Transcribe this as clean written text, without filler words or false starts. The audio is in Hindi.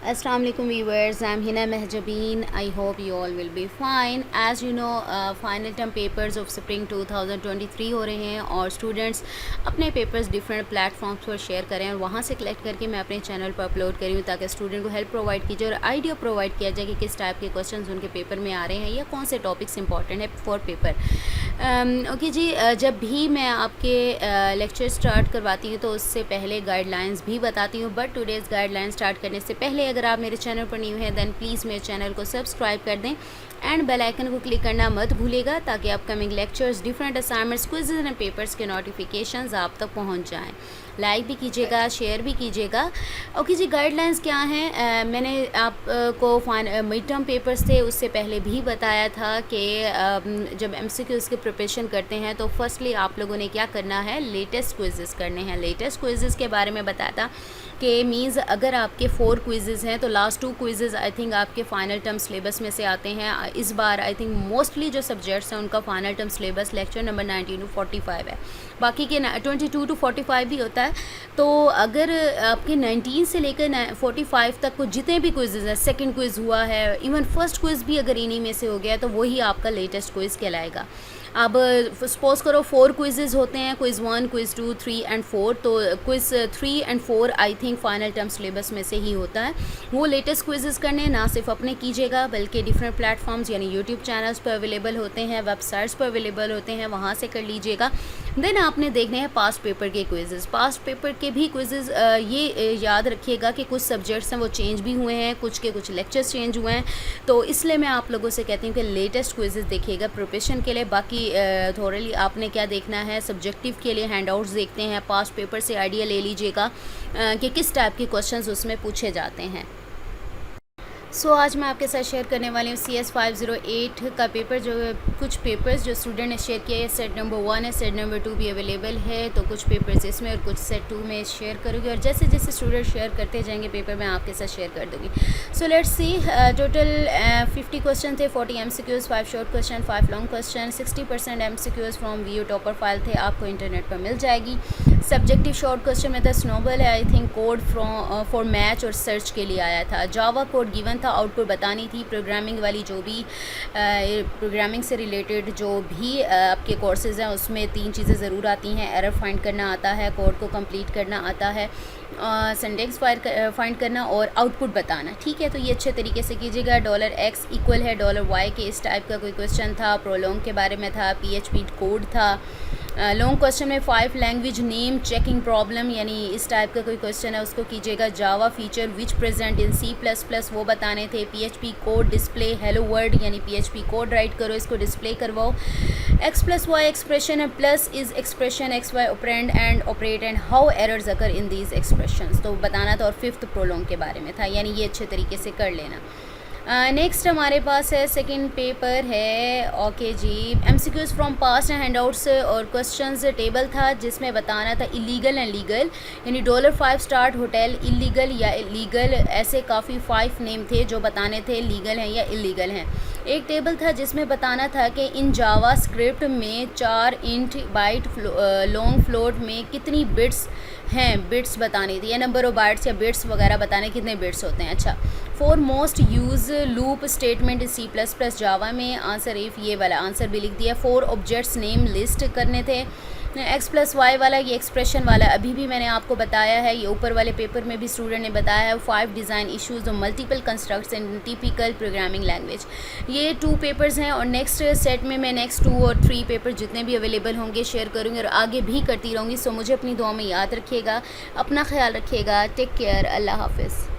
Assalamu alaikum viewers, I'm Hina Mehjabeen. I hope you all will be fine. As you know, final term papers of spring 2023 हो रहे हैं और स्टूडेंट्स अपने पेपर्स डिफरेंट प्लेटफॉर्म्स पर शेयर करें और वहाँ से कलेक्ट करके मैं अपने चैनल पर अपलोड करी हूँ ताकि स्टूडेंट को हेल्प प्रोवाइड कीजिए और आइडिया प्रोवाइड किया जाए कि किस टाइप के क्वेश्चंस उनके पेपर में आ रहे हैं या कौन से टॉपिक्स इंपॉर्टेंट है फॉर पेपर। ओके जी, जब भी मैं आपके लेक्चर स्टार्ट करवाती हूँ तो उससे पहले गाइडलाइंस भी बताती हूँ, बट टुडेज़ गाइडलाइन स्टार्ट करने से पहले अगर आप मेरे चैनल पर न्यू हैं देन प्लीज़ मेरे चैनल को सब्सक्राइब कर दें एंड बेल आइकन को क्लिक करना मत भूलिएगा ताकि upcoming lectures, different assignments, quizzes and papers के नोटिफिकेशंस आप तक पहुंच जाएं। लाइक भी कीजिएगा, शेयर भी कीजिएगा। ओके जी, गाइडलाइंस क्या हैं? मैंने आपको मिड टर्म पेपर्स थे उससे पहले भी बताया था कि जब एमसीक्यूज़ की प्रिपरेशन करते हैं तो फर्स्टली आप लोगों ने क्या करना है, लेटेस्ट क्विज़ेस करने हैं। लेटेस्ट क्विज़ेस के बारे में बताया था कि मीन्स अगर आपके 4 क्विज़ेस हैं तो लास्ट 2 क्विज़ेस आई थिंक आपके फ़ाइनल टर्म सिलेबस में से आते हैं। इस बार आई थिंक मोस्टली जो सब्जेक्ट्स हैं उनका final term syllabus lecture number 19 to 45 है, बाकी के 22 to 45 भी होता है। तो अगर आपके 19 से लेकर 45 तक को जितने भी क्विज़ेस हैं, सेकंड क्विज़ हुआ है, इवन फर्स्ट क्विज़ भी अगर इन्हीं में से हो गया तो वही आपका लेटेस्ट क्विज़ कहलाएगा। अब सपोज़ करो 4 क्विज़ेस होते हैं, क्विज़ 1, क्विज़ 2, 3 एंड 4, तो quiz 3 and 4 I think final term syllabus में से ही होता है। वो लेटेस्ट क्विज़ेस करने ना सिर्फ अपने कीजिएगा बल्कि डिफरेंट प्लेटफॉर्म्स यानी यूट्यूब चैनल्स पर अवेलेबल होते हैं, वेबसाइट्स पर अवेलेबल होते हैं, वहाँ से कर लीजिएगा। देन आपने देखने हैं पास्ट पेपर के क्विज़ेस। पास्ट पेपर के भी क्विज़ेस ये याद रखिएगा कि कुछ सब्जेक्ट्स हैं वो चेंज भी हुए हैं, कुछ के कुछ लेक्चर्स चेंज हुए हैं, तो इसलिए मैं आप लोगों से कहती हूँ कि लेटेस्ट क्विज़ेस देखिएगा प्रिपरेशन के लिए। बाकी थोड़ली आपने क्या देखना है, सब्जेक्टिव के लिए हैंडआउट्स देखते हैं, पास्ट पेपर से आइडिया ले लीजिएगा कि किस टाइप के क्वेश्चंस उसमें पूछे जाते हैं। सो आज मैं आपके साथ शेयर करने वाली हूँ CS 508 का पेपर, जो कुछ पेपर्स जो स्टूडेंट ने शेयर किया है। सेट नंबर 1 है, सेट नंबर 2 भी अवेलेबल है, तो कुछ पेपर्स इसमें और कुछ सेट 2 में शेयर करूँगी और जैसे जैसे स्टूडेंट शेयर करते जाएंगे पेपर मैं आपके साथ शेयर कर दूँगी। So let's see, total 50 question थे, 40 MCQs, 5 short question, 5 long question, 60% MCQs from VU topper file थे, आपको इंटरनेट पर मिल जाएगी। सब्जेक्टिव शॉर्ट क्वेश्चन में था स्नोबल है, I think code for match और सर्च के लिए आया था। जावा कोड गिवन था, आउटपुट बतानी थी। प्रोग्रामिंग वाली जो भी प्रोग्रामिंग से रिलेटेड जो भी आपके कोर्सेज़ हैं उसमें 3 चीज़ें ज़रूर आती हैं। एरर फाइंड करना आता है, कोड को कंप्लीट करना आता है, सिंटैक्स फाइंड करना और आउटपुट बताना। ठीक है, तो ये अच्छे तरीके से कीजिएगा। $x इक्वल है $y के, इस टाइप का कोई क्वेश्चन था। प्रोलॉन्ग के बारे में था, PHP कोड था। लॉन्ग क्वेश्चन में 5 लैंग्वेज नेम चेकिंग प्रॉब्लम यानी इस टाइप का कोई क्वेश्चन है उसको कीजिएगा। Java feature which present in C++ वो बताने थे। PHP code display hello world यानी PHP कोड राइट करो, इसको डिस्प्ले करवाओ। x+y एक्सप्रेशन है, plus is expression xy operand and operate and how errors occur in these expressions, तो बताना था। और 5th प्रोलॉन्ग के बारे में था, यानी ये अच्छे तरीके से कर लेना। नेक्स्ट हमारे पास है सेकंड पेपर है। ओके जी, MCQs from past and handouts और क्वेश्चंस टेबल था जिसमें बताना था इलीगल एंड लीगल, यानी $5 स्टार होटल इलीगल या इलीगल, ऐसे काफ़ी 5 नेम थे जो बताने थे लीगल हैं या इलीगल हैं। एक टेबल था जिसमें बताना था कि इन जावा स्क्रिप्ट में 4 इंट बाइट लॉन्ग फ्लोट में कितनी बिट्स हैं, बिट्स बतानी थी, या नंबर ऑफ बाइट्स या बिट्स वगैरह बताने कितने बिट्स होते हैं। अच्छा, 4 most use loop statement C++ जावा में, आंसर इफ़ ये वाला आंसर भी लिख दिया। 4 ऑब्जेक्ट्स नेम लिस्ट करने थे। x+y वाला, ये एक्सप्रेशन वाला अभी भी मैंने आपको बताया है, ये ऊपर वाले पेपर में भी स्टूडेंट ने बताया है। 5 डिज़ाइन इश्यूज और मल्टीपल कंस्ट्रक्ट्स इन टिपिकल प्रोग्रामिंग लैंग्वेज, ये 2 पेपर्स हैं और नेक्स्ट सेट में मैं नेक्स्ट 2 और 3 पेपर जितने भी अवेलेबल होंगे शेयर करूँगी और आगे भी करती रहूँगी। सो मुझे अपनी दुआ में याद रखिएगा, अपना ख्याल रखिएगा। टेक केयर, अल्लाह हाफिज़।